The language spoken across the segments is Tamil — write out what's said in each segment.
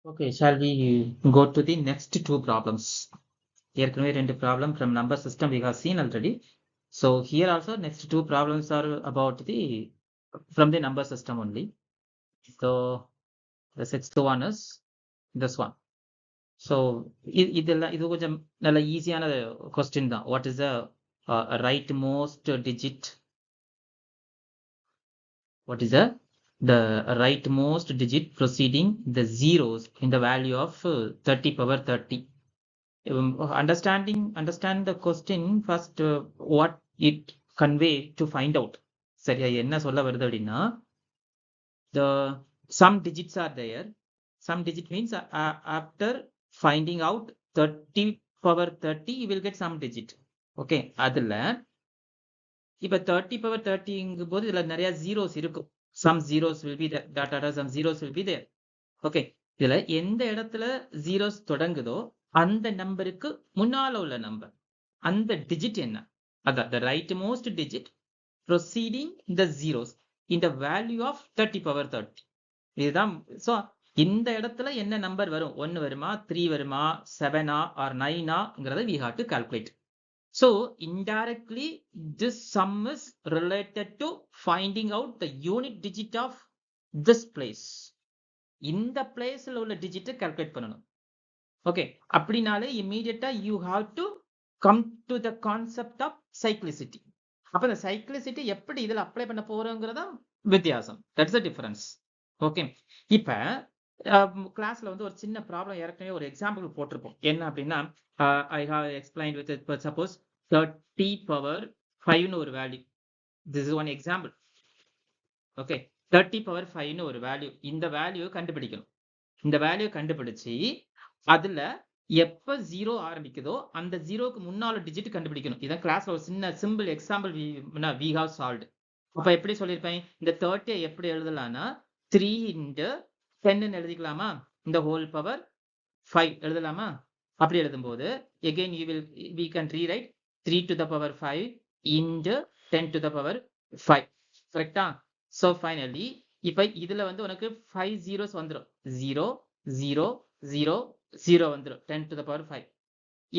Okay, shall we go to the next two problems? ஏற்கனவே ரெண்டு problem from number system we have seen already. So here also next two problems are about the from the number system only. So the sixth one is this one. So இது கொஞ்சம் நல்ல ஈஸியான கொஸ்டின் தான். What is the rightmost digit? What is the rightmost digit preceding the zeros in the value of 30 power 30? Understand the question first, what it convey to find out. சரியா என்ன சொல்ல வருது அப்படின்னா, the some digits are there. Some digit means after finding out 30 power 30 you will get some digit. Okay, அதுல இப்ப 30 power 30 போது இதுல நிறைய zeros இருக்கும். Some zeros will be there, data some zeros will be there. Okay, இதுல எந்த இடத்துல zeros தொடங்குதோ அந்த நம்பருக்கு முன்னால உள்ள நம்பர், அந்த டிஜிட் என்ன, அதான் the rightmost digit proceeding the zeros in the value of 30 power 30. இதுதான். சோ இந்த இடத்துல என்ன நம்பர் வரும், 1 வருமா, 3 வருமா, 7 or 9ங்கிறத we have to calculate. So indirectly this sum is related to finding out the unit digit of this place. இந்த பிளேஸ்ல உள்ள டிஜிட்டை கால்குலேட் பண்ணணும். ஓகே, அப்படினாலே இமீடியட்டா you have to come to the concept of cyclicity. அப்ப இந்த சைக்ளிசிட்டி எப்படி இதுல அப்ளை பண்ண போறோங்கிறதா வித்தியாசம். That's the difference. ஓகே, இப்ப கிளாஸ்ல வந்து ஒரு சின்ன ப்ராப்ளம் ஏற்கனவே ஒரு எக்ஸாம்பிள் போட்டிருப்போம். என்ன அப்படின்னா, I have explained with suppose 30 power 5ன்னு ஒரு value. This is one example. Okay, 30 power 5ன்னு ஒரு வேல்யூ. இந்த வேல்யூ கண்டுபிடிக்கணும். இந்த வேல்யூ கண்டுபிடிச்சு அதுல எப்ப ஜீரோ ஆரம்பிக்குதோ அந்த ஜீரோக்கு முன்னால டிஜிட் கண்டுபிடிக்கணும். இதான் கிளாஸ்ல ஒரு சின்ன simple example we have solved. அப்ப எப்படி சொல்லிருப்பேன், இந்த 30 எப்படி எழுதலாம்னா 3 into 10 எழுதிக்கலாமா, இந்த ஹோல் பவர் 5 எழுதலாமா. அப்படி எழுதும்போது again we can rewrite 3 to the power 5 into 10 to the power 5. கரெக்டா? So finally இப்ப இதுல வந்து உனக்கு 5 zeros வந்துரும். 0 0 0 0 வந்துரும் 10 to the power 5.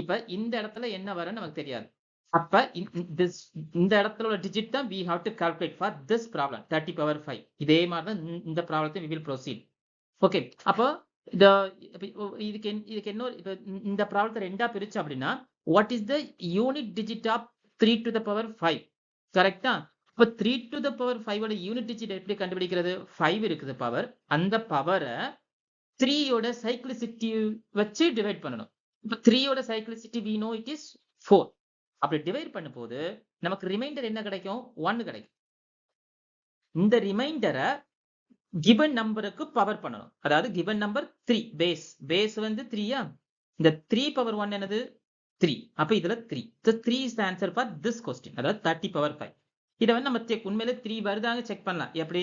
இப்ப இந்த இடத்துல என்ன வரும்னு நமக்கு தெரியாது. அப்ப இந்த இடத்துல உள்ள டிஜிட் தான் we have to calculate for this problem 30 power 5. இதே மாதிரி தான் இந்த ப்ராப்ளத்தை we will proceed. ஓகே, அப்போ இதுக்கு என்ன, இந்த ப்ராப்ளத்தை ரெண்டா பிரிச்சு அப்படின்னா what is the unit digit of 3 to the power 5? கரெக்டா? இப்ப 3 to the power 5 ஓட யூனிட் டிஜிட் எப்படி கண்டுபிடிக்கிறது? 5 இருக்குது பவர், அந்த பவரை 3 ஓட சைக்ளிசிட்டி வச்சு டிவைட் பண்ணணும். இப்ப 3 ஓட சைக்ளிசிட்டி we know it is 4. அப்படி டிவைட் பண்ணும்போது நமக்கு ரிமைண்டர் என்ன கிடைக்கும்? 1 கிடைக்கும். இந்த ரிமைண்டரை given நம்பருக்கு பவர் பண்ணணும். அதாவது given நம்பர் 3 பேஸ் வந்து 3யா, இந்த 3 பவர் 1 என்னது 3. அப்ப இதுல 3. So 3 is the answer for this question. அதாவது 30 பவர் 5. இதை வந்து நம்ம செக், உண்மையிலே 3 வருதாங்க செக் பண்ணலாம். எப்படி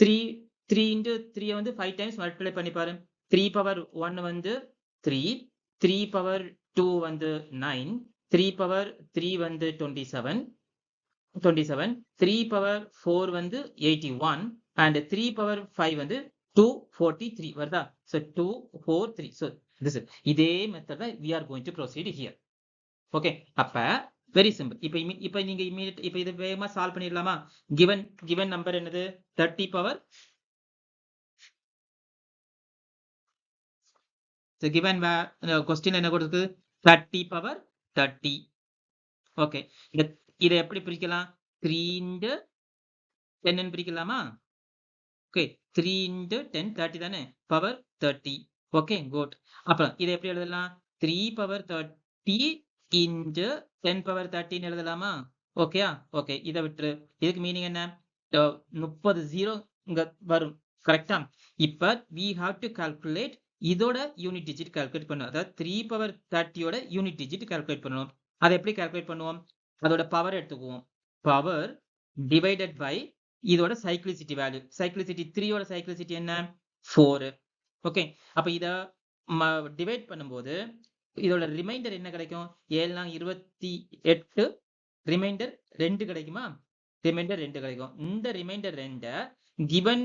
3 into 3 வந்து 5 டைம்ஸ் மல்டிப்ளை பண்ணி பாரு. 3 பவர் 1 வந்து 3, 3 பவர் 2 வந்து 9, 3 பவர் 3 வந்து 27, 3 பவர் 4 வந்து 81 and 3 பவர் 5 வந்து 243 வருதா? So 243. So this is இதே மெத்தட் தான் we are going to proceed here. Okay, அப்ப வெரி சிம்பிள். இப்ப நீங்க இமிடியேட் இப்ப இதை வேகமா சால்வ் பண்ணிடலாமா? given நம்பர் என்னது? 30 பவர். So given question என்ன கொடுத்து 30 power 30. ஓகே, இதை எப்படி பிரிக்கலாம்? 3 into 10 பிரிக்கலாமா? ஓகே, 3 into 10 30 தானே, பவர் 30. Okay, good. அப்புறம் இதை எப்படி எழுதலாம்? 3 பவர் 30 into 10 பவர் 30 எழுதலாமா? ஓகேயா? ஓகே, இதை விட்டுரு. இதுக்கு மீனிங் என்ன? 30 0 இங்க வரும். கரெக்டா? இப்ப we have to calculate இதோட யூனிட் டிஜிட் கால்குலேட் பண்ணணும். அதாவது 3 பவர் 30யோட யூனிட் டிஜிட் கால்குலேட் பண்ணணும். அதை எப்படி கால்குலேட் பண்ணுவோம்? அதோட பவர் எடுத்துக்குவோம். பவர் டிவைடட் பை இதோட சைக்ளிசிட்டி வேல்யூ. சைக்ளிசிட்டி 3யோட சைக்ளிசிட்டி என்ன? 4. ஓகே, அப்ப இத டிவைட் பண்ணும்போது இதோட ரிமைண்டர் என்ன கிடைக்கும்? 7 28, ரிமைண்டர் 2 கிடைக்குமா? ரிமைண்டர் 2 கிடைக்கும். இந்த ரிமைண்டர் 2 given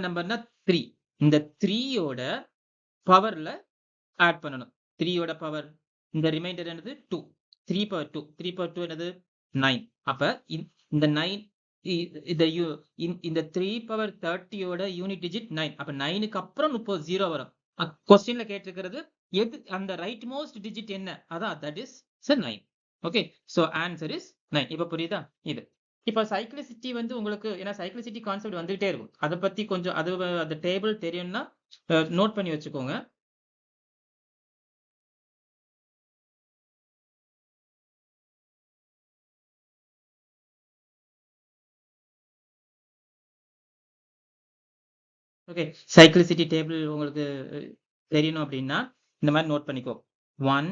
நம்பர்னா 3 இந்த 3யோட பவர்ல ஆட் பண்ணணும். 3யோட பவர் இந்த ரிமைண்டர் என்னது 2. 3 பவர் 2. 3 பவர் 2 என்னது 9. அப்ப இந்த 9 இந்த 3 பவர் 30யோட யூனிட் டிஜிட் 9. அப்ப 9க்கு அப்புறம் 30 0 வரும். கொஸ்டின்ல கேட்டிருக்கிறது எது அந்த ரைட் மோஸ்ட் டிஜிட் என்ன? அதான் that is 9. Okay, so answer is 9. இப்ப புரியுதா? இது இப்ப சைக்ளிசிட்டி வந்து உங்களுக்கு ஏன்னா சைக்ளிசிட்டி கான்செப்ட் வந்துகிட்டே இருக்கும். அதை பத்தி கொஞ்சம் அந்த டேபிள் தெரியும்னா நோட் பண்ணி வச்சுக்கோங்க. ஓகே, சைக்ளிசிட்டி டேபிள் உங்களுக்கு தெரியணும் அப்படின்னா இந்த மாதிரி நோட் பண்ணிக்கோ. 1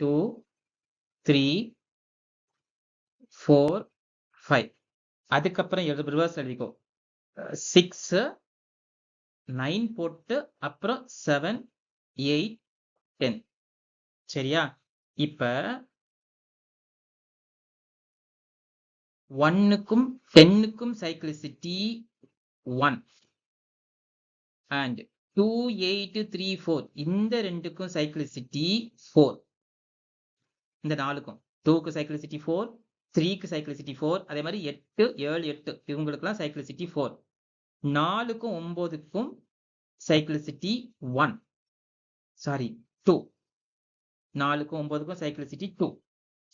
2 3 4 5. அதுக்கப்புறம் ரிவர்ஸ் எழுதிக்கோ. 6 9 போட்டு அப்புறம் 7 8 10. சரியா? இப்ப 1க்கும் 10க்கும் சைக்ளிசிட்டி 1 and 2 8 3 4 இந்த ரெண்டுக்கும் சைக்ளிசிட்டி 4. இந்த 4க்கும் 2க்கு சைக்ளிசிட்டி 4, 3க்கு சைக்ளிசிட்டி 4, அதே மாதிரி 8 7 8 இவங்களுக்குலாம் சைக்ளிசிட்டி 4. 4க்கும் 9க்கும் சைக்ளிசிட்டி 1 சாரி 2. 4க்கும் 9க்கும் சைக்ளிசிட்டி 2.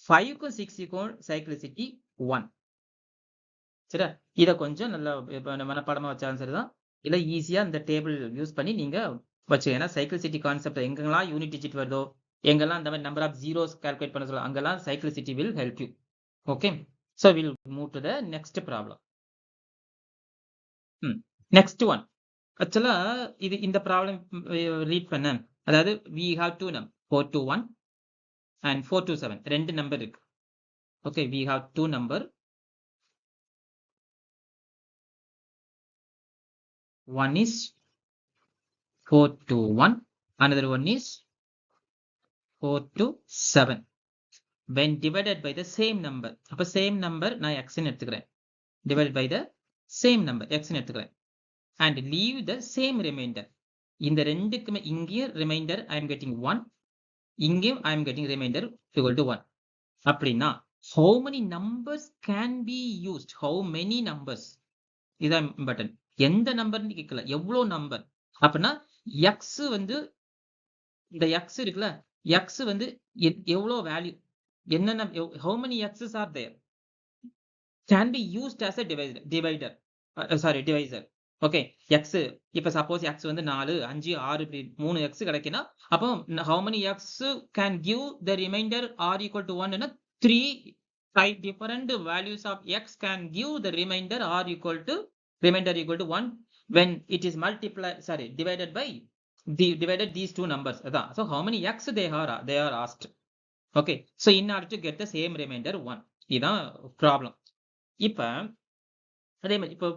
5க்கும் 6க்கும் சைக்ளிசிட்டி 1. சரியா? இத கொஞ்சம் நல்லா மனப்பாடமா வச்சாலும் சரிதான், இல்ல ஈஸியா இந்த டேபிள் யூஸ் பண்ணி நீங்க வச்சு. ஏன்னா சைக்ளிசிட்டி கான்செப்ட் எங்கெல்லாம் யூனிட் டிஜிட் வருதோ, எங்கெல்லாம் இந்த மாதிரி நம்பர் ஆஃப் ஜீரோஸ் கால்குலேட் பண்ண சொல்ல அங்கெல்லாம் cyclicity will help you. Okay, so we'll move to the next problem. next one ஆக்சுவலா இது இந்த ப்ராப்ளம் ரீட் பண்ண, அதாவது we have two number 421 and 427 ரெண்டு நம்பர் இருக்கு. Okay, we have two number. One is 421, another one is 427. When divided by the same number, அப்ப same number நான் x ன்னு எடுத்துக்கிறேன், divided by the same number x ன்னு எடுத்துக்கிறேன், and leave the same remainder. இந்த ரெண்டுக்குமே இங்கேயும் remainder I am getting 1, இங்கேயும் I am getting remainder equal to 1. அப்படின்னா how many numbers can be used? How many numbers? இதான் இம்பார்ட்டன்ட். எந்த நம்பர்னு கேட்கல, எவ்வளவு நம்பர். அப்படின்னா எக்ஸ் வந்து இந்த எக்ஸ் இருக்குல்ல, எக்ஸ் வந்து எவ்வளவு வேல்யூ, என்னென்ன how many x's are there can be used as a divisor. Okay, X இப்ப சப்போஸ் எக்ஸ் வந்து 4 5 6 இப்படி 3 எக்ஸ் கிடைக்குன்னா அப்போ how many x can give the remainder r equal to 1 ன்னா 3 different values of x can give the remainder r equal to 1 when it is divided by divided these two numbers. So how many x they are asked. Okay, so in order to get the same remainder 1, இதான் ப்ராப்ளம். இப்ப அதே மாதிரி இப்போ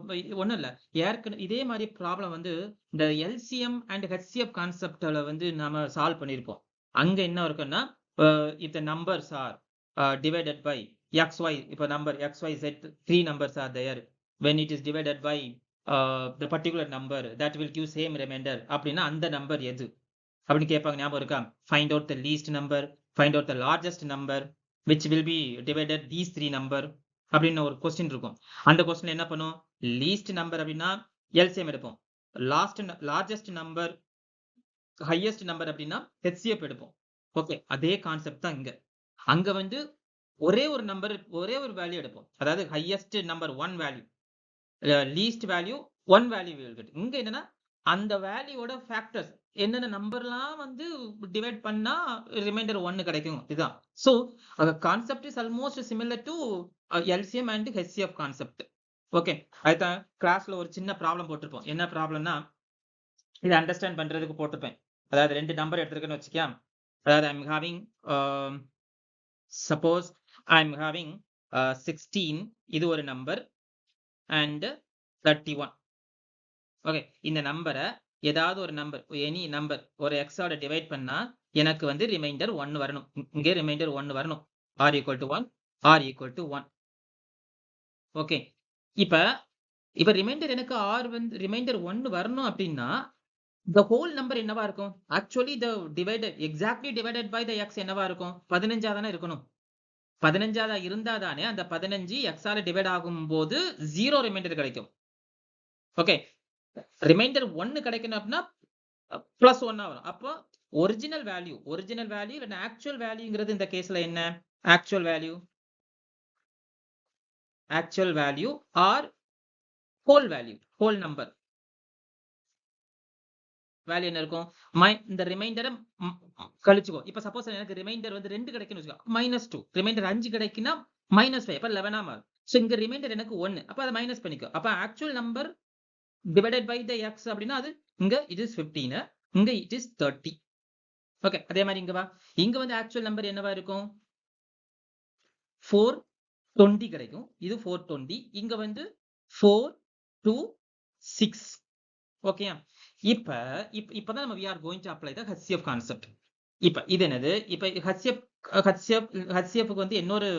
ஒன்றும் இல்லை, ஏற்கனவே இதே மாதிரி ப்ராப்ளம் வந்து இந்த எல்சிஎம் அண்ட் ஹெச்சிஎஃப் கான்செப்டில் வந்து நாம சால்வ் பண்ணியிருப்போம். அங்கே என்ன இருக்குன்னா if the numbers are divided by xy, இப்போ number xy z 3 numbers are there, when it is divided by the particular number that will give same remainder அப்படின்னா அந்த நம்பர் எது அப்படின்னு கேட்பாங்க. ஞாபகம் இருக்கா? find out the least number, find out the largest number which will be divided these three number அப்படின்னு ஒரு கொஸ்டின் இருக்கும். அந்த கொஸ்டின் என்ன பண்ணும், லீஸ்ட் நம்பர் அப்படின்னா எல்சிஎம் எடுப்போம், லார்ஜஸ்ட் நம்பர் ஹையஸ்ட் நம்பர் அப்படின்னா ஹெச்சிஎஃப் எடுப்போம். ஓகே, அதே கான்செப்ட் தான் இங்க. அங்க வந்து ஒரே ஒரு நம்பர் ஒரே ஒரு வேல்யூ எடுப்போம், அதாவது highest number 1 value, least value 1 value. இங்க என்னன்னா அந்த வேல்யூவோட ஃபேக்டர்ஸ் என்னென்ன நம்பர்லாம் வந்து டிவைட் பண்ணா ரிமைண்டர் 1 கிடைக்கும். இதுதான். So concept is almost similar to LCM and HCF concept. Okay, அதுதான் கிளாஸ்ல ஒரு சின்ன ப்ராப்ளம் போட்டிருப்போம். என்ன ப்ராப்ளம்னா இதை அண்டர்ஸ்டாண்ட் பண்றதுக்கு போட்டிருப்பேன். அதாவது ரெண்டு நம்பர் எடுத்துருக்கேன்னு வச்சுக்கேன். அதாவது I'm having suppose I'm having 16, இது ஒரு நம்பர், அண்ட் 31. ஓகே, இந்த நம்பரை ஏதாவது ஒரு நம்பர், எனி நம்பர் ஒரு எக்ஸோட டிவைட் பண்ணா எனக்கு வந்து ரிமைண்டர் 1 வரணும். இங்கே ரிமைண்டர் 1 வரணும். r equal to 1, r equal to 1. Okay, இப்ப இப்ப ரிமைண்டர் எனக்கு ஆர் வந்து ரிமைண்டர் 1 வரணும் அப்படின்னா the whole number என்னவா இருக்கும்? actually the divided exactly divided by the x என்னவா இருக்கும்? 15 தானே இருக்கணும். 15 இருந்தா தானே அந்த 15 x ஆல டிவைட் ஆகும்போது 0 ரிமைண்டர் கிடைக்கும். ஓகே, ரிமைண்டர் 1 கிடைக்கணும் அப்படின்னா பிளஸ் 1 வரும். அப்போ ஒரிஜினல் வேல்யூ இல்ல ஆக்சுவல் வேல்யூங்கிறது இந்த கேஸ்ல என்ன? Actual value or whole number value என்ன இருக்கும்? இந்த ரிமைண்டரை கழிச்சுக்கோ. இப்ப சப்போஸ் எனக்கு ரிமைண்டர் வந்து 2 கிடைக்குன்னு வச்சுக்கோ, -2. ரிமைண்டர் 5 கிடைக்குன்னா -5, அப்ப 11 மாறும். சோ இங்க ரிமைண்டர் எனக்கு 1, அப்ப அதை மைனஸ் பண்ணிக்கோ. அப்ப actual number divided by the X அப்படின்னா அது இங்க இட் இஸ் 15, இங்க இட் இஸ் 30. ஓகே, அதே மாதிரி இங்க வா. இங்க வந்து ஆக்சுவல் நம்பர் என்னவா இருக்கும்? 420 கிடைக்கும். இது 420. இங்க வந்து 426. ஓகேயா? இப்பதான் நம்ம we are going to apply the HCF concept. இப்ப இது என்னது? இப்ப HCF வந்து இன்னொரு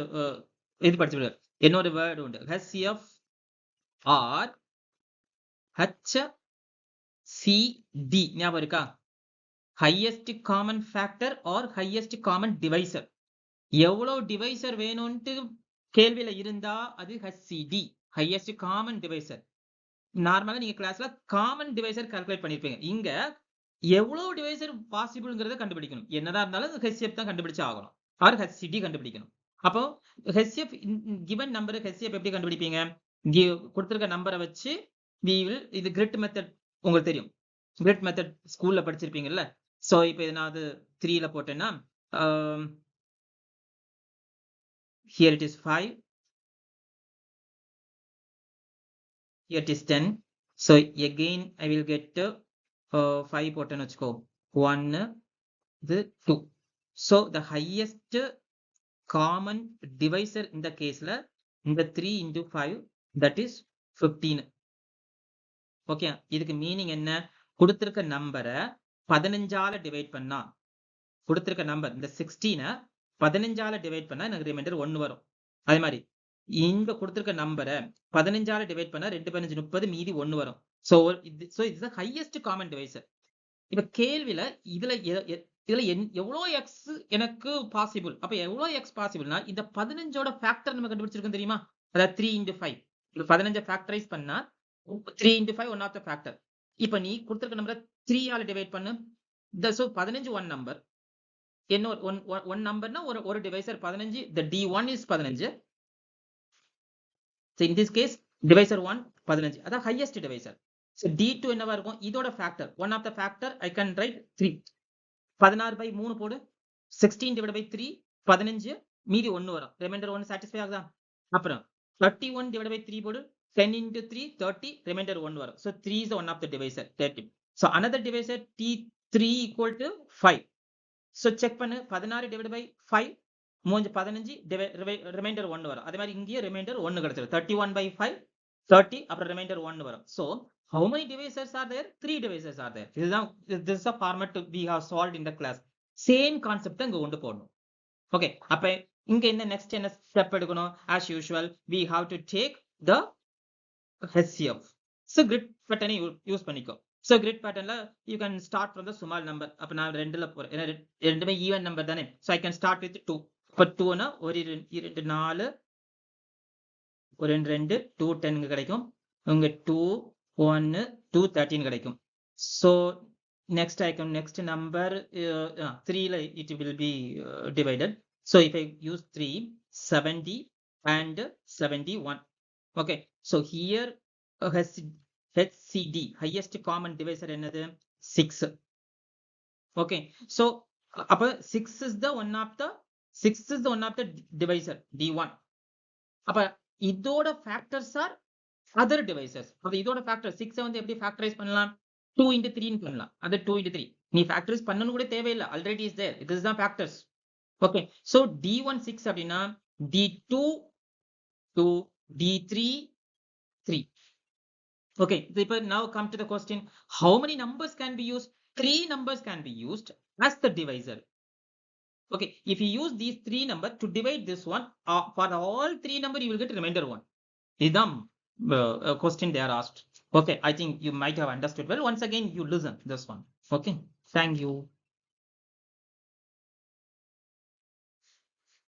இது படிச்சு இன்னொரு வேர்டு உண்டு. HCF ஆர் HCD ஞாபகம் இருக்கா? Highest common factor or highest common divisor. எவ்வளவு டிவைசர் வேணும்ட்டு கேள்வியில இருந்தா அது HCD, ஹையஸ்ட் காமன் டிவைசர். நார்மலா நீங்க கிளாஸ்ல காமன் டிவைசர் கால்குலேட் பண்ணிருப்பீங்க. இங்க எவ்வளவு டிவைசர் பாசிபிள்ங்கிறத கண்டுபிடிக்கணும். என்னதான் இருந்தாலும் HCF தான் கண்டுபிடிச்சு ஆகணும், ஆர் HCD கண்டுபிடிக்கணும். அப்போ HCF given நம்பர் HCF எப்படி கண்டுபிடிப்பீங்க? கொடுத்திருக்க நம்பரை வச்சு இது கிரிட் மெத்தட் உங்களுக்கு தெரியும். கிரிட் மெத்தட் ஸ்கூல்ல படிச்சிருப்பீங்கல்ல. சோ இப்போ இதை நான் 3ல போட்டேன்னா here it is 5, here it is 10. so again I will get 5 போட்டேன்னு வச்சுக்கோ, 1 இது 2. so the highest common divisor in the caseல இந்த 3 into 5 that is 15. ஓகே, இதுக்கு மீனிங் என்ன? கொடுத்திருக்க நம்பரை 15ஆல டிவைட் பண்ணா, கொடுத்திருக்க நம்பர் இந்த 16 15ஆல டிவைட் பண்ணா எனக்கு ரிமைண்டர் 1 வரும். அதே மாதிரி இங்க கொடுத்திருக்க நம்பரை 15ஆல டிவைட் பண்ணா 2 15 30, மீதி 1 வரும். சோ இது the highest common divisor. இப்ப கேள்வியில இதுல எவ்வளவு எக்ஸ் எனக்கு பாசிபிள், அப்ப எவ்வளவு எக்ஸ் பாசிபிள்னா இந்த 15ஓட ஃபேக்டர் நம்ம கண்டுபிடிச்சிருக்கோம் தெரியுமா? அதாவது 3 into 5. 15 ஃபேக்டரைஸ் பண்ணா 3 into 5 one of the factor. இப்ப நீ கொடுத்திருக்க நம்பரை 3 ஆல டிவைட் பண்ணு. சோ 15 ஒன் நம்பர், என்ன ஒன் நம்பர்னா ஒரு divisor 15. the D1 is 15. so in this case divisor 1 15, அதான் highest divisor. so D2 என்னவா இருக்கும்? இதோட factor, one of the factor I can write 3. 16/3 போடு, 16 divided by 3 15, மீதி 1 வரும். ரிமைண்டர் 1 சாட்டிஸ்ஃபை ஆகுதா? அப்புறம் 31 divided by 3 போடு, 10 into 3 30, ரிமைண்டர் 1 வரும். so 3 is the one of the divisor 30. so another divisor T3 equal to 5. so check பண்ணு, 16 divided by 5 15, ரிமைண்டர் 1 வரும். அதே மாதிரி இங்கேயே ரிமைண்டர் 1 கிடைச்சிடும். 31/5 30, அப்புறம் ரிமைண்டர் 1 வரும். so how many divisors are there? 3 divisors are there. This is a format we have solved in the class. same concept இங்க கொண்டு போடணும். ஓகே, அப்ப இங்க என்ன நெக்ஸ்ட் என்ன ஸ்டெப் எடுக்கணும்? as usual we have to take the HCF. so grid pattern use பண்ணிக்கோ. so grid patternல you can start from the small number. அப்ப நான் 2ல போறேன், ஏன்னா ரெண்டுமே ஈவன் நம்பர் தானே. so I can start with 2. இப்ப 2னா 1 2 4, 1 2 2 10 கிடைக்கும். உங்க 2 1 2 13 கிடைக்கும். so next number 3ல it will be divided. so if I use 3, 70 and 71. okay, so here HCD highest common divisor என்னது? 6. okay, so அப்ப 6 is the one of the divisor D1. அப்ப இதோட factors are other divisors. அப்ப இதோட factor 6 வந்து எப்படி factorize பண்ணலாம்? 2 into 3 ன்னு பண்ணலாம். அது 2 into 3 நீ factorize பண்ணனும் கூட தேவையில்லை, already is there. This is the factors. okay, so D1 6 அப்படின்னா D2 2, D3 3. okay, now come to the question, how many numbers can be used? 3 numbers can be used as the divisor. okay, if you use these 3 numbers to divide this one, for all 3 number you will get remainder 1. இதுதான் question they are asked. Okay, I think you might have understood well. Once again, you listen this one. Okay, thank you.